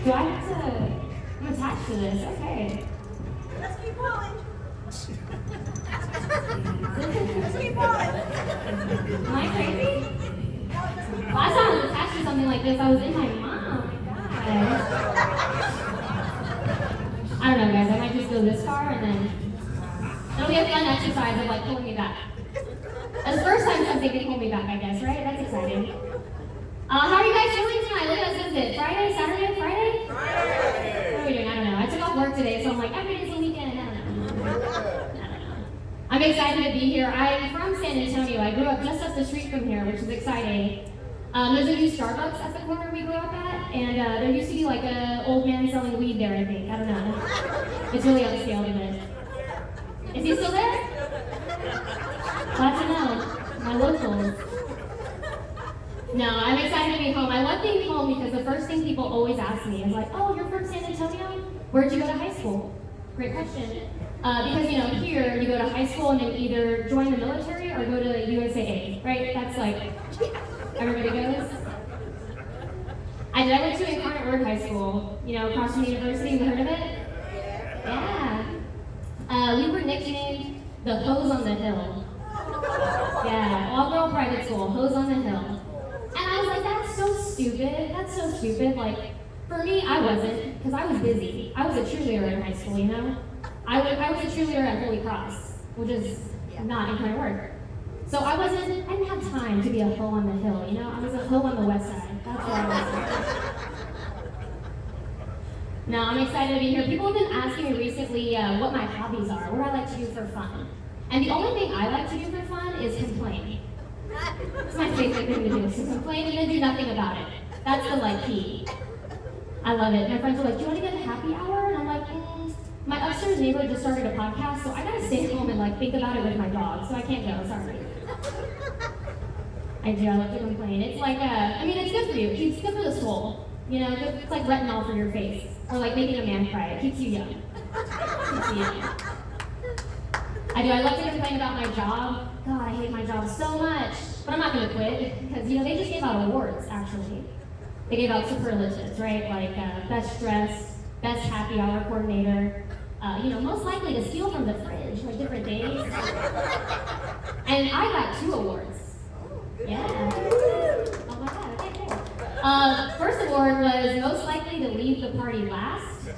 Do I have to? I'm attached to this. Okay. Let's keep going. Let's keep going. Am I crazy? Last time I was attached to something like this, I was in my mom. Oh my god. I don't know, guys. I might just go this far and then it'll be a fun exercise of like pulling me back. That's the first time something can pull me back, I guess, right? That's exciting. How are you guys feeling tonight? Look at us, what is it? Friday? Saturday? Friday? Friday. What are we doing? I don't know. I took off work today, so I'm like, every day's the weekend. I don't know. I'm excited to be here. I'm from San Antonio. I grew up just up the street from here, which is exciting. There's a new Starbucks at the corner we grew up at, and there used to be like an old man selling weed there, I think. I don't know. It's really upscale, isn't it? Is he still there? Glad to know. My locals. No, I'm excited to be home. I love being home because the first thing people always ask me is like, oh, you're from San Antonio? Where'd you go to high school? Great question. Because, you know, here you go to high school and then either join the military or go to USAA, right? That's like, everybody goes. I went to Incarnate Word High School, you know, across from the university. Have you heard of it? Yeah. We were nicknamed the Hose on the Hill. Yeah, all-girl private school, Hose on the Hill. And I was like, that's so stupid. That's so stupid. Like, for me, I wasn't, because I was busy. I was a cheerleader in high school, you know? I was a cheerleader at Holy Cross, which is not Incarnate Word. So I didn't have time to be a hoe on the hill, you know? I was a hoe on the west side. That's what I was. No, I'm excited to be here. People have been asking me recently what my hobbies are, what I like to do for fun. And the only thing I like to do for fun is complain. It's my favorite thing to do, is to complain and then do nothing about it. That's the like key. I love it. My friends are like, do you want to get a happy hour? And I'm like, my upstairs neighbor just started a podcast, so I gotta stay home and like think about it with my dog, so I can't go, sorry. I do, I love to complain. It's like, I mean, it's good for you. It's good for the soul. You know, it's like retinol for your face. Or like making a man cry. It keeps you young. Keeps you young. I do, I love to complain about my job. God, I hate my job so much. But I'm not gonna quit, because, you know, they just gave out awards, actually. They gave out superlatives, right? Like, best dressed, best happy hour coordinator, you know, most likely to steal from the fridge, like different days. And I got 2 awards. Yeah. Oh my god, okay, cool. First award was most likely to leave the party last.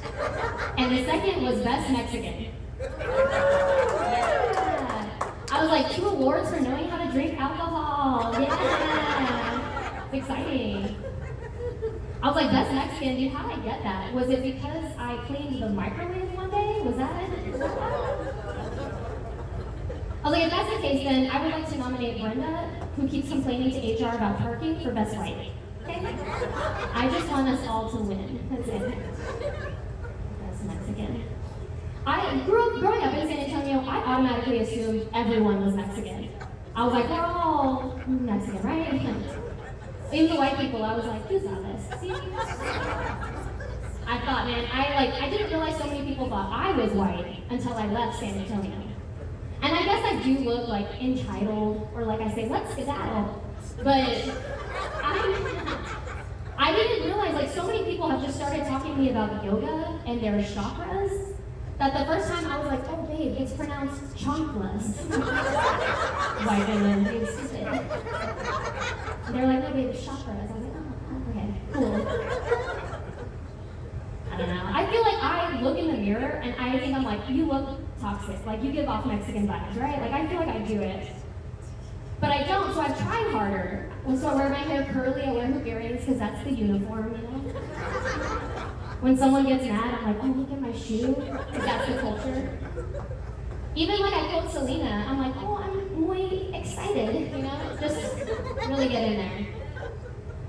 And the second was best Mexican. Yeah. I was like, 2 awards for knowing how to drink alcohol. Yeah. It's exciting. I was like, best Mexican, dude, how did I get that? Was it because I cleaned the microwave one day? Was that it? I was like, if that's the case, then I would like to nominate Brenda, who keeps complaining to HR about parking, for best white. Okay? I just want us all to win. That's it. Best Mexican. Growing up in San Antonio, I automatically assumed everyone was Mexican. I was like, we're all Mexican, right? Even the white people, I was like, who's on this? See? I thought, man, I didn't realize so many people thought I was white until I left San Antonio. And I guess I do look like entitled, or like I say, let's skedaddle. But I didn't realize, like, so many people have just started talking to me about yoga and their chakras, that the first time I was like, oh babe, it's pronounced chakras. White women, being stupid. They're like, no babe, it's chakras. I was like, oh, okay, cool. I don't know. I feel like I look in the mirror and I think I'm like, you look toxic. Like, you give off Mexican vibes, right? Like, I feel like I do it. But I don't, so I've tried harder. So I wear my hair curly, I wear hoop earrings because that's the uniform, you know? When someone gets mad, I'm like, oh, look at my shoe, because that's the culture. Even when I quote Selena, I'm like, oh, I'm muy excited, you know? Just really get in there.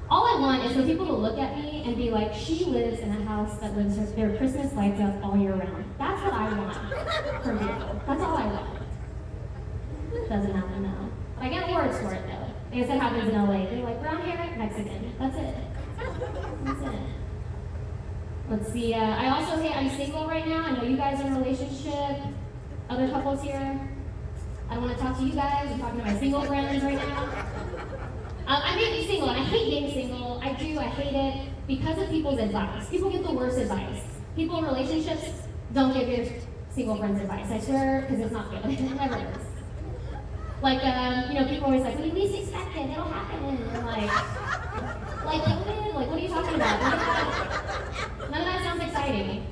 All I want is for people to look at me and be like, she lives in a house that lives their Christmas lights up all year round. That's what I want from people. That's all I want. Doesn't happen now. I get awards for it though. I guess it happens in LA. They're like, brown hair, Mexican. That's it. That's it. Let's see, I also say I'm single right now. I know you guys are in a relationship. Other couples here. I don't want to talk to you guys. I'm talking to my single friends right now. I may be single, and I hate being single. I do to, I hate it because of people's advice. People get the worst advice. People in relationships, don't give your single friends advice. I swear, because it's not good. It never is. Like, people always like, when you least expect it, it'll happen. And what are you talking about? None of that sounds exciting.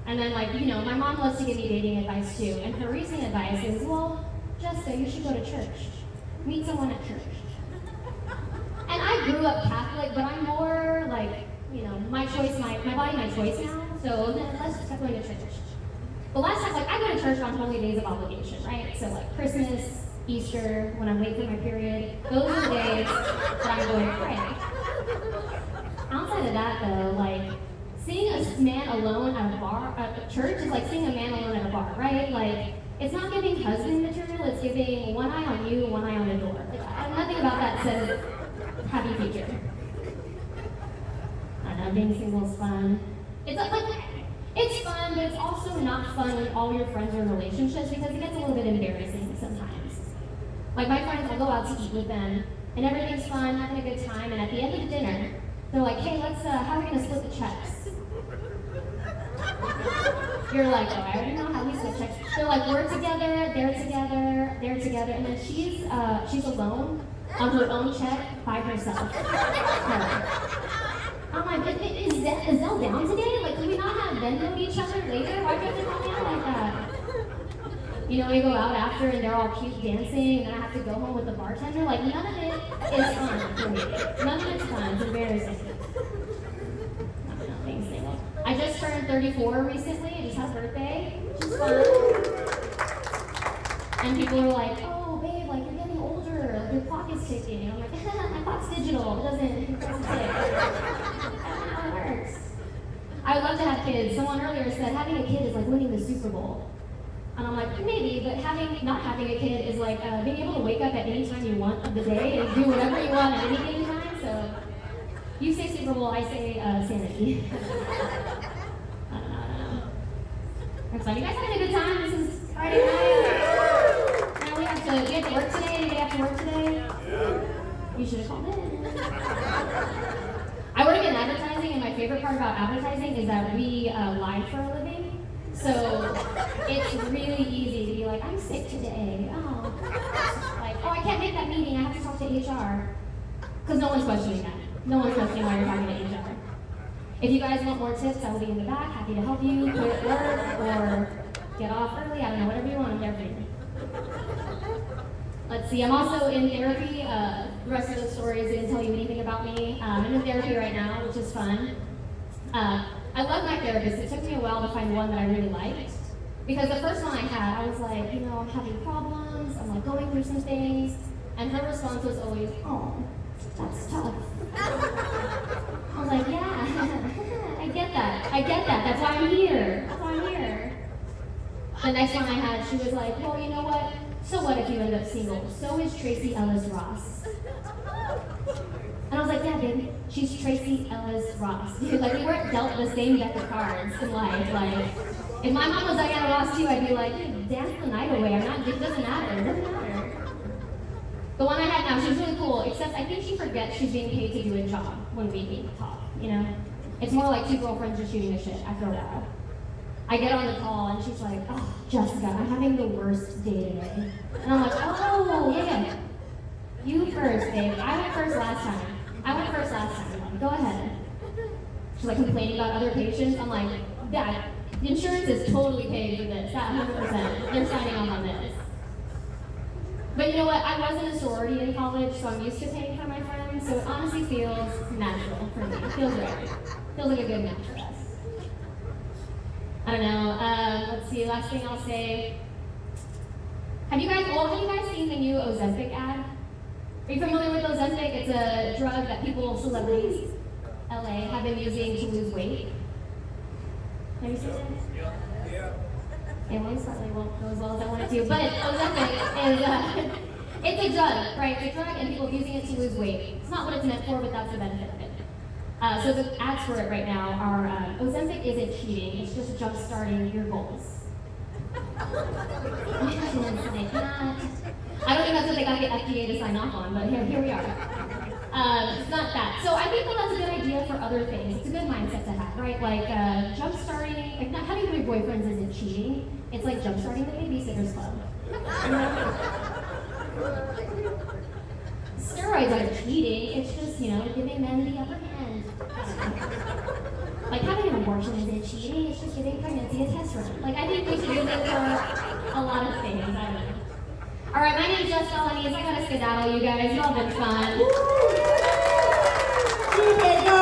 And then, my mom loves to give me dating advice too. And her recent advice is, well, Jessica, you should go to church. Meet someone at church. And I grew up Catholic, but I'm more my choice, my body, my choice now. So let's just keep going to church. But last time, I go to church on holy days of obligation, right? So Christmas, Easter, when I'm late for my period, those are the days that I'm going to pray. Outside of that, though, seeing a man alone at a church is like seeing a man alone at a bar, right? It's not giving husband material, it's giving one eye on you, one eye on the door. Nothing about that says happy future. I don't know, being single is fun. It's fun, but it's also not fun when all your friends are in relationships because it gets a little bit embarrassing sometimes. My friends, I'll go out to eat with them, and everything's fun, having a good time, and at the end of the dinner, they're like, hey, how are we gonna split the checks? You're like, oh, I already know how we split checks. They're like, we're together, they're together, and then she's alone on her own check by herself. I'm like, is Zell down today? Can we not have Venmo'd each other later? Why do you have to call me out like that? We go out after and they're all cute dancing, and then I have to go home with the bartender. None of it is fun for me. None of it's fun. It's embarrassing. I don't know, being single. I just turned 34 recently. I just had a birthday, which is fun. And people are like, oh, babe, you're getting older. Your clock is ticking. I'm like, my clock's digital. It doesn't tick. That's not how it works. I would love to have kids. Someone earlier said having a kid is like winning the Super Bowl. And I'm like, maybe, but not having a kid is like being able to wake up at any time you want of the day and do whatever you want at any given time. So you say Super Bowl, I say sanity. I don't know. That's fun. You guys having a good time? This is Friday night. Now we have to work today. Anybody have to work today? You should have called in. I work in advertising, and my favorite part about advertising is that we lie for a living. So it's really easy to be like, I'm sick today. Oh, I can't make that meeting. I have to talk to HR. Because no one's questioning that. No one's questioning why you're talking to HR. If you guys want more tips, I will be in the back, happy to help you quit work or get off early. I don't know, whatever you want, I'm there for you. Let's see, I'm also in therapy. The rest of the stories didn't tell you anything about me. I'm in therapy right now, which is fun. I love my therapist. It took me a while to find one that I really liked. Because the first one I had, I was like, I'm having problems, I'm going through some things. And her response was always, oh, that's tough. I was like, yeah, I get that. That's why I'm here. The next one I had, she was like, well, you know what? So what if you end up single? So is Tracy Ellis Ross. And I was like, yeah, baby, she's Tracy Ellis Ross. Dude, we weren't dealt the same deck of cards in life. If my mom was Diana Ross too, I'd be like, dude, dance the night away. It doesn't matter. The one I had now, she's really cool, except I think she forgets she's being paid to do a job when we talk, It's more like two girlfriends just shooting the shit after a while. I get on the call and she's like, oh, Jessica, I'm having the worst day today. And I'm like, oh, yeah. You first, babe. I went first last time. Go ahead. She's complaining about other patients. I'm like, Dad, the insurance is totally paid for this. That 100%. They're signing off on this. But you know what? I was in a sorority in college, so I'm used to paying for my friends. So it honestly feels natural for me. It feels right. Feels like a good match for us. I don't know. Let's see. Last thing I'll say. Have you guys seen the new Ozempic ad? Are you familiar with Ozempic? It's a drug that celebrities, LA, have been using to lose weight. Have you seen it? Yeah. It won't certainly won't go as well as I wanted to, but Ozempic is, it's a drug, right? It's a drug and people using it to lose weight. It's not what it's meant for, but that's the benefit of it. So the ads for it right now are, Ozempic isn't cheating, it's just jump-starting your goals. I don't think that's what they got to get FDA to sign off on, but here we are. It's not that. So I think that's a good other things. It's a good mindset to have, right? Like jump-starting, like not having three boyfriends isn't cheating. It's like jump-starting the babysitter's club. Steroids aren't cheating. It's just, giving men the upper hand. Like having an abortion isn't cheating. It's just giving pregnancy a test run. Like I think we should use it for a lot of things. I don't know. All right, my name's Jessica Honeys. I gotta skedaddle, you guys. Y'all been fun. Keep it going.